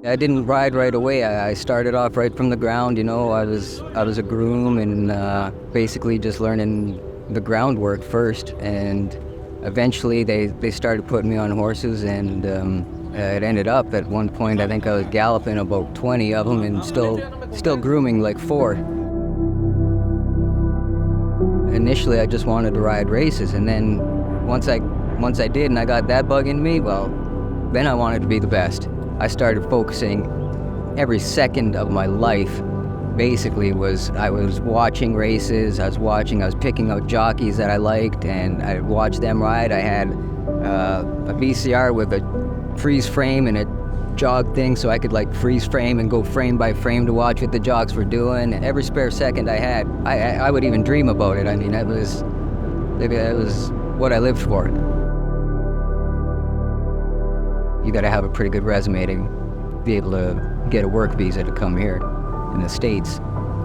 I didn't ride right away. I started off right from the ground. I was a groom and basically just learning the groundwork first. And eventually they started putting me on horses, and it ended up at one point I think I was galloping about 20 of them and still grooming like 4. Initially, I just wanted to ride races, and then once I did and I got that bug in me, well, then I wanted to be the best. I started focusing every second of my life. Basically, I was watching races. I was picking out jockeys that I liked, and I watched them ride. I had a VCR with a freeze frame and a jog thing, so I could like freeze frame and go frame by frame to watch what the jogs were doing. And every spare second I had, I would even dream about it. I mean, it was what I lived for. You got to have a pretty good resume to be able to get a work visa to come here in the States.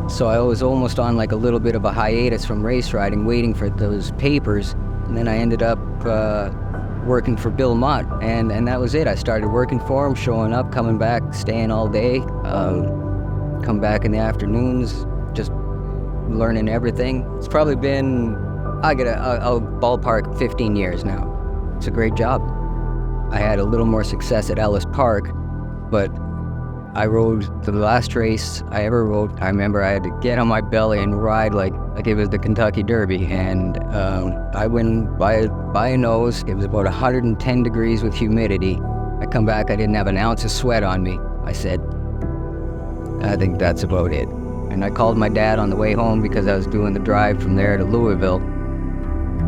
So I was almost on like a little bit of a hiatus from race riding, waiting for those papers. And then I ended up working for Bill Mott, and that was it. I started working for him, showing up, coming back, staying all day, come back in the afternoons, just learning everything. It's probably been, I'll ballpark 15 years now. It's a great job. I had a little more success at Ellis Park, but I rode the last race I ever rode. I remember I had to get on my belly and ride like it was the Kentucky Derby, and I went by a nose. It was about 110 degrees with humidity. I come back, I didn't have an ounce of sweat on me. I said, I think that's about it. And I called my dad on the way home because I was doing the drive from there to Louisville.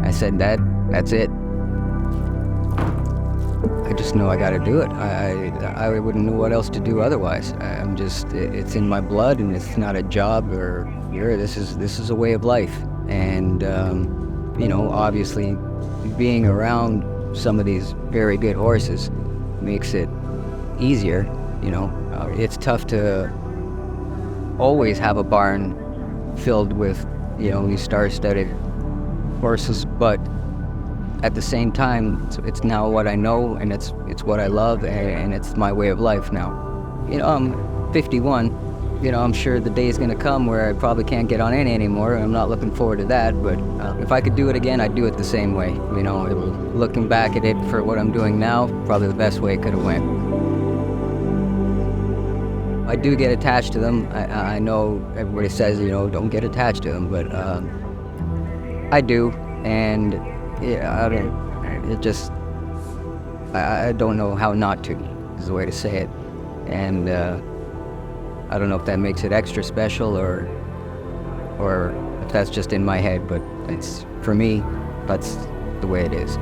I said, Dad, that's it. I just know I got to do it. I wouldn't know what else to do otherwise. It's in my blood, and it's not a job or this is a way of life. And obviously, being around some of these very good horses makes it easier. It's tough to always have a barn filled with these star-studded horses, but at the same time, it's now what I know, and it's what I love, and it's my way of life now. I'm 51. I'm sure the day is going to come where I probably can't get on any anymore, and I'm not looking forward to that. But if I could do it again, I'd do it the same way. Looking back at it for what I'm doing now, probably the best way it could have went. I do get attached to them. I know everybody says, don't get attached to them, but I do, and yeah, I don't know how not to, is the way to say it. And I don't know if that makes it extra special or if that's just in my head, but for me, that's the way it is.